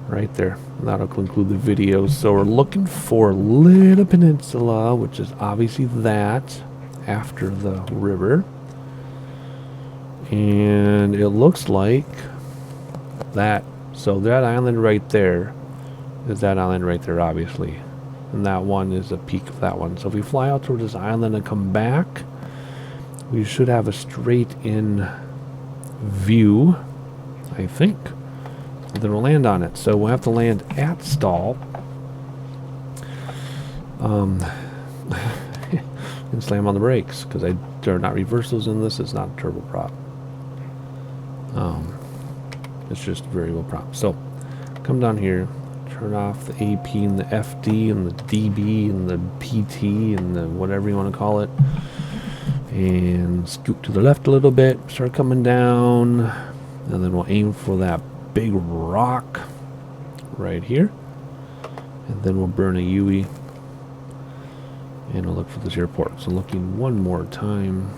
Right there. That'll conclude the video. So we're looking for Little Peninsula, which is obviously that after the river. And it looks like that. So that island right there is that island right there, obviously. And that one is a peak of that one. So if we fly out towards this island and come back, we should have a straight in view, I think. And then we'll land on it. So we'll have to land at stall. And slam on the brakes, because there are not reversals in this. It's not a turboprop. It's just variable prop. So come down here. Turn off the AP and the FD and the DB and the PT and the whatever you want to call it. And scoot to the left a little bit. Start coming down. And then we'll aim for that big rock right here. And then we'll burn a UE. And we'll look for this airport. So looking one more time.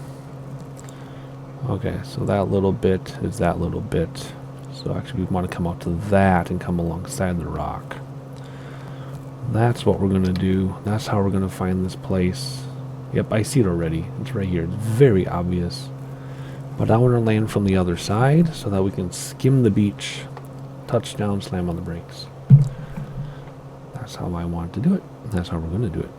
Okay, so that little bit is that little bit. So actually we want to come out to that and come alongside the rock. That's what we're going to do. That's how we're going to find this place. Yep, I see it already. It's right here. It's very obvious. But I want to land from the other side so that we can skim the beach, touch down, slam on the brakes. That's how I want to do it. That's how we're going to do it.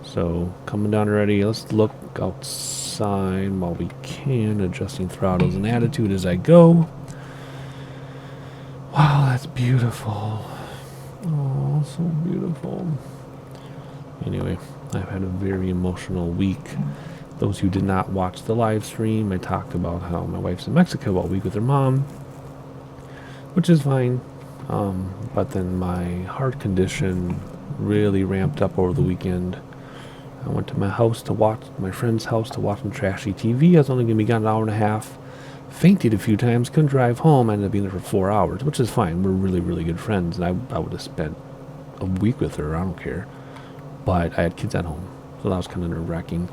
So coming down already, let's look outside while we can, adjusting throttles and attitude as I go. Wow, that's beautiful. Oh, so beautiful. Anyway, I've had a very emotional week. Those who did not watch the live stream, I talked about how my wife's in Mexico all week with her mom, which is fine. But then my heart condition really ramped up over the weekend. I went to my house to watch, my friend's house to watch some trashy TV. I was only going to be gone an hour and a half. Fainted a few times, couldn't drive home, ended up being there for 4 hours, which is fine. We're really good friends, and I would have spent a week with her, I don't care. But I had kids at home, so that was kind of nerve-wracking.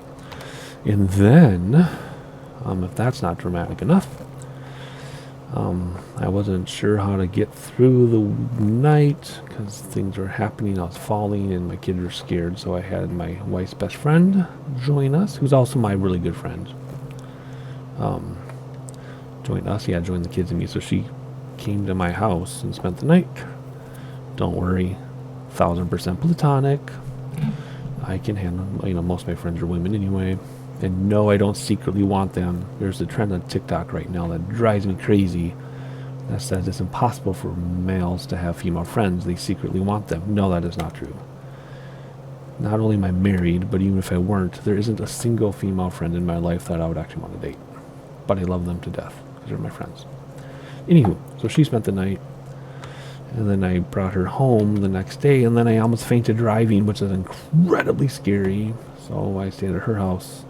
And then, if that's not dramatic enough, I wasn't sure how to get through the night, because things were happening, I was falling, and my kids were scared, so I had my wife's best friend join us, who's also my really good friend. Joined us, joined the kids and me, so she came to my house and spent the night. Don't worry, 1000% platonic. I can handle, most of my friends are women anyway. And no, I don't secretly want them. There's a trend on TikTok right now that drives me crazy that says it's impossible for males to have female friends. They secretly want them. No, that is not true. Not only am I married, but even if I weren't, there isn't a single female friend in my life that I would actually want to date. But I love them to death. They're my friends. Anywho, so she spent the night, and then I brought her home the next day, and then I almost fainted driving, which is incredibly scary. So I stayed at her house.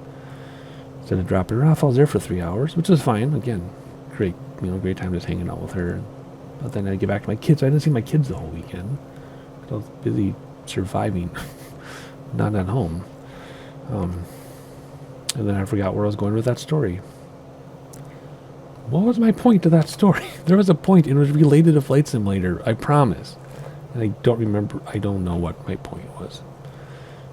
Instead of dropping her off, I was there for 3 hours, which is fine. Again, great, great time just hanging out with her. But then I get back to my kids. I didn't see my kids the whole weekend. I was busy surviving, not at home. And then I forgot where I was going with that story. What was my point to that story? There was a point. It was related to Flight Simulator, I promise. And I don't remember. I don't know what my point was.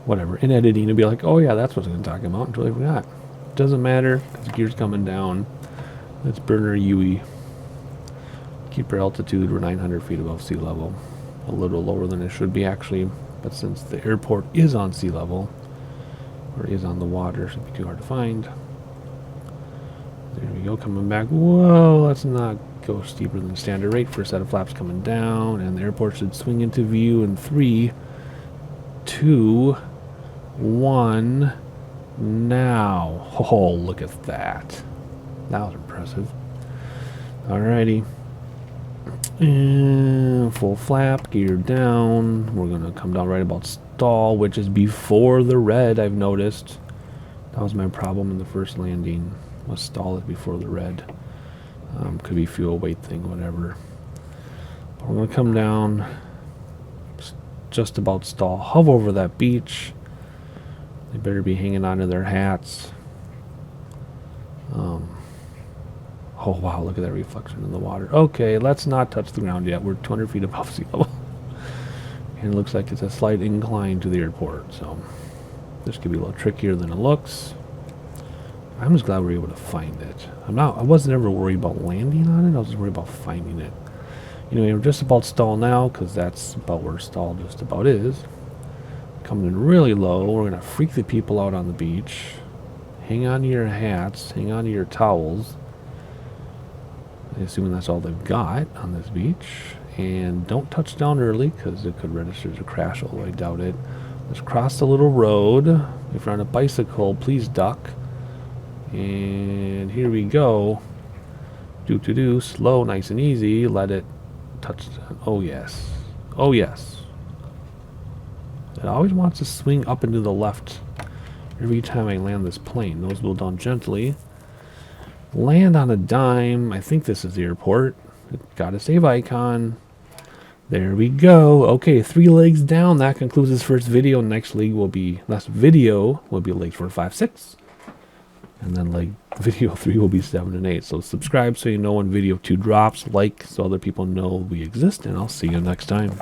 Whatever. In editing, it'd be like, oh yeah, that's what I was going to talk about. Until I forgot. Doesn't matter, because the gear's coming down. Let's burn our UE. Keep our altitude. We're 900 feet above sea level. A little lower than it should be, actually. But since the airport is on sea level, or is on the water, it should be too hard to find. There we go, coming back. Whoa, let's not go steeper than standard rate for a set of flaps coming down. And the airport should swing into view in 3, 2, 1. Now, oh, look at that. That was impressive. Alrighty. And full flap, gear down. We're gonna come down right about stall, which is before the red, I've noticed. That was my problem in the first landing, was stall it before the red. Could be fuel weight thing, whatever. But we're gonna come down just about stall, hover over that beach. They better be hanging on to their hats. Oh wow, look at that reflection in the water. Okay, let's not touch the ground yet. We're 200 feet above sea level. And it looks like it's a slight incline to the airport, so this could be a little trickier than it looks. I'm just glad we were able to find it. I wasn't ever worried about landing on it, I was just worried about finding it. You know, we're just about stall now, because that's about where stall just about is. Coming in really low, we're going to freak the people out on the beach. Hang on to your hats, hang on to your towels. Assuming that's all they've got on this beach. And don't touch down early, because it could register as a crash, although I doubt it. Let's cross the little road. If you're on a bicycle, please duck. And here we go. Do, slow, nice and easy. Let it touch. Oh yes. Oh yes. It always wants to swing up and to the left every time I land this plane. Nose wheel down gently. Land on a dime. I think this is the airport. Got a save icon. There we go. Okay, 3 legs down. That concludes this first video. Next video will be legs 4, 5, 6. And then video 3 will be 7 and 8. So subscribe so you know when video 2 drops. Like so other people know we exist. And I'll see you next time.